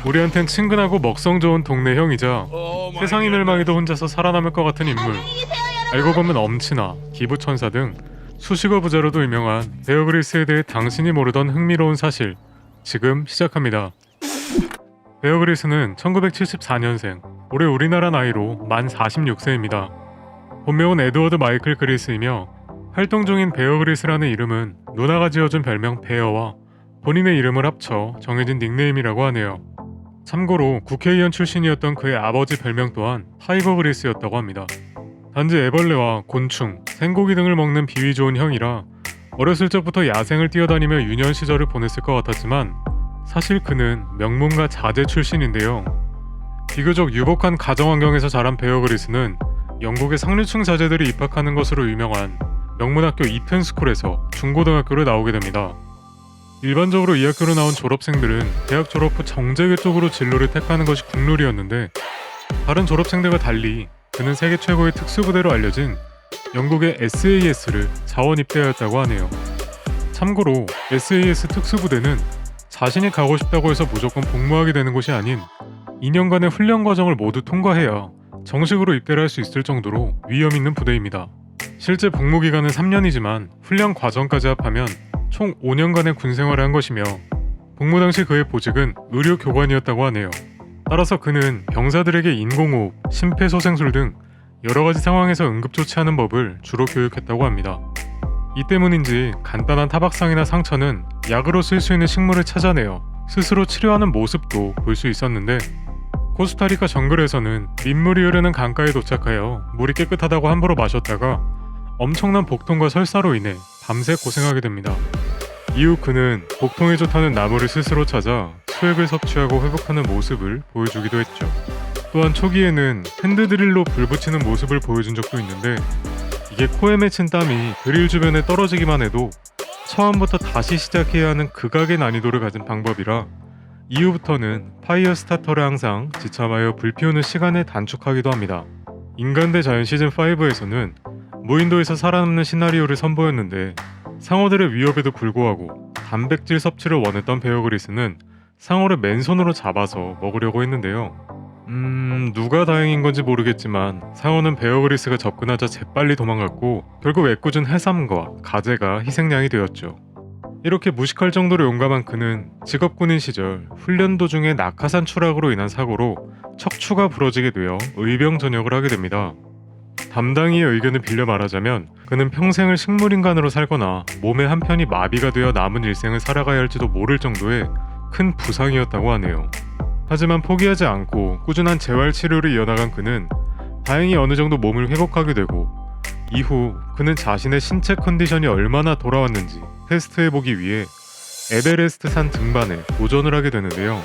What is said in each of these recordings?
우리한텐 친근하고 먹성 좋은 동네 형이자 세상이 멸망해도 혼자서 살아남을 것 같은 인물. 알고 보면 엄친아, 기부천사 등 수식어 부자로도 유명한 베어 그릴스에 대해 당신이 모르던 흥미로운 사실, 지금 시작합니다. 베어 그릴스는 1974년생, 올해 우리나라 나이로 만 46세입니다. 본명은 에드워드 마이클 그릴스이며 활동 중인 베어 그릴스라는 이름은 누나가 지어준 별명 베어와 본인의 이름을 합쳐 정해진 닉네임이라고 하네요. 참고로 국회의원 출신이었던 그의 아버지 별명 또한 타이거 그릴스였다고 합니다. 단지 애벌레와 곤충, 생고기 등을 먹는 비위 좋은 형이라 어렸을 적부터 야생을 뛰어다니며 유년 시절을 보냈을 것 같았지만 사실 그는 명문가 자제 출신인데요. 비교적 유복한 가정환경에서 자란 베어 그릴스는 영국의 상류층 자제들이 입학하는 것으로 유명한 명문학교 이튼스쿨에서 중고등학교를 나오게 됩니다. 일반적으로 이 학교로 나온 졸업생들은 대학 졸업 후 정재계 쪽으로 진로를 택하는 것이 국룰이었는데 다른 졸업생들과 달리 그는 세계 최고의 특수부대로 알려진 영국의 SAS를 자원 입대하였다고 하네요. 참고로 SAS 특수부대는 자신이 가고 싶다고 해서 무조건 복무하게 되는 곳이 아닌 2년간의 훈련 과정을 모두 통과해야 정식으로 입대를 할 수 있을 정도로 위험 있는 부대입니다. 실제 복무 기간은 3년이지만 훈련 과정까지 합하면 총 5년간의 군 생활을 한 것이며 복무 당시 그의 보직은 의료교관이었다고 하네요. 따라서 그는 병사들에게 인공호흡, 심폐소생술 등 여러가지 상황에서 응급조치하는 법을 주로 교육했다고 합니다. 이 때문인지 간단한 타박상이나 상처는 약으로 쓸 수 있는 식물을 찾아내어 스스로 치료하는 모습도 볼 수 있었는데 코스타리카 정글에서는 민물이 흐르는 강가에 도착하여 물이 깨끗하다고 함부로 마셨다가 엄청난 복통과 설사로 인해 밤새 고생하게 됩니다. 이후 그는 복통에 좋다는 나무를 스스로 찾아 수액을 섭취하고 회복하는 모습을 보여주기도 했죠. 또한 초기에는 핸드드릴로 불 붙이는 모습을 보여준 적도 있는데 이게 코에 맺힌 땀이 드릴 주변에 떨어지기만 해도 처음부터 다시 시작해야 하는 극악의 난이도를 가진 방법이라 이후부터는 파이어 스타터를 항상 지참하여 불 피우는 시간을 단축하기도 합니다. 인간 대 자연 시즌5에서는 무인도에서 살아남는 시나리오를 선보였는데 상어들의 위협에도 불구하고 단백질 섭취를 원했던 베어 그릴스는 상어를 맨손으로 잡아서 먹으려고 했는데요. 누가 다행인 건지 모르겠지만 상어는 베어 그릴스가 접근하자 재빨리 도망갔고 결국 애꿎은 해삼과 가재가 희생양이 되었죠. 이렇게 무식할 정도로 용감한 그는 직업군인 시절 훈련 도중에 낙하산 추락으로 인한 사고로 척추가 부러지게 되어 의병 전역을 하게 됩니다. 담당이의 의견을 빌려 말하자면 그는 평생을 식물인간으로 살거나 몸의 한편이 마비가 되어 남은 일생을 살아가야 할지도 모를 정도의 큰 부상이었다고 하네요. 하지만 포기하지 않고 꾸준한 재활치료를 이어나간 그는 다행히 어느 정도 몸을 회복하게 되고 이후 그는 자신의 신체 컨디션이 얼마나 돌아왔는지 테스트해보기 위해 에베레스트 산 등반에 도전을 하게 되는데요.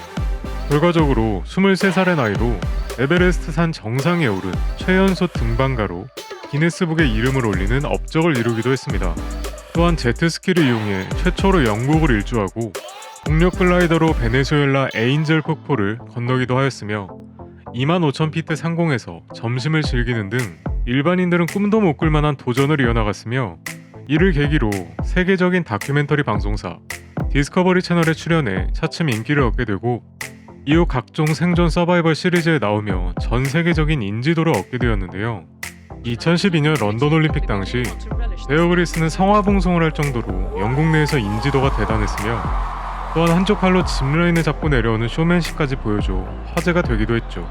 결과적으로 23살의 나이로 에베레스트 산 정상에 오른 최연소 등반가로 기네스북에 이름을 올리는 업적을 이루기도 했습니다. 또한 제트스키를 이용해 최초로 영국을 일주하고 동력 글라이더로 베네수엘라 에인젤 폭포를 건너기도 하였으며 25,000피트 상공에서 점심을 즐기는 등 일반인들은 꿈도 못 꿀 만한 도전을 이어나갔으며 이를 계기로 세계적인 다큐멘터리 방송사 디스커버리 채널에 출연해 차츰 인기를 얻게 되고 이후 각종 생존 서바이벌 시리즈에 나오며 전 세계적인 인지도를 얻게 되었는데요. 2012년 런던 올림픽 당시 베어 그릴스는 성화봉송을 할 정도로 영국 내에서 인지도가 대단했으며 또한 한쪽 팔로 짚라인을 잡고 내려오는 쇼맨십까지 보여줘 화제가 되기도 했죠.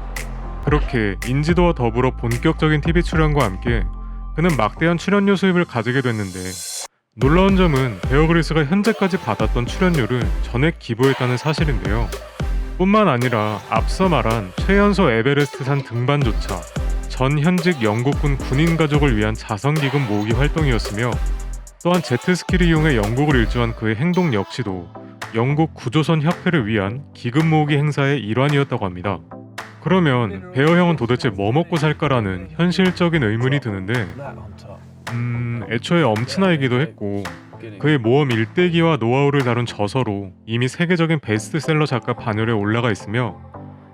그렇게 인지도와 더불어 본격적인 TV 출연과 함께 그는 막대한 출연료 수입을 가지게 됐는데 놀라운 점은 베어 그릴스가 현재까지 받았던 출연료를 전액 기부했다는 사실인데요. 뿐만 아니라 앞서 말한 최연소 에베레스트 산 등반조차 전 현직 영국군 군인 가족을 위한 자선기금 모으기 활동이었으며 또한 제트스키를 이용해 영국을 일주한 그의 행동 역시도 영국 구조선 협회를 위한 기금 모으기 행사의 일환이었다고 합니다. 그러면 베어 형은 도대체 뭐 먹고 살까라는 현실적인 의문이 드는데 애초에 엄친아이기도 했고 그의 모험 일대기와 노하우를 다룬 저서로 이미 세계적인 베스트셀러 작가 반열에 올라가 있으며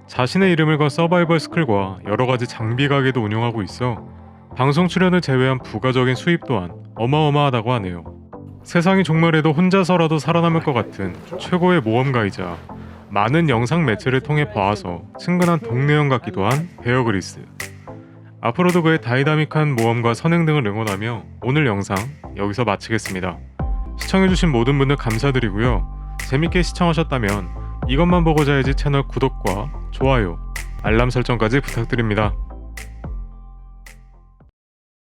자신의 이름을 건 서바이벌 스쿨과 여러가지 장비 가게도 운영하고 있어 방송 출연을 제외한 부가적인 수입 또한 어마어마하다고 하네요. 세상이 종말해도 혼자서라도 살아남을 것 같은 최고의 모험가이자 많은 영상 매체를 통해 봐와서 친근한 동네형 같기도 한 베어 그릴스. 앞으로도 그의 다이나믹한 모험과 선행 등을 응원하며 오늘 영상 여기서 마치겠습니다. 시청해주신 모든 분들 감사드리고요. 재밌게 시청하셨다면 이것만 보고자 해야지 채널 구독과 좋아요, 알람 설정까지 부탁드립니다.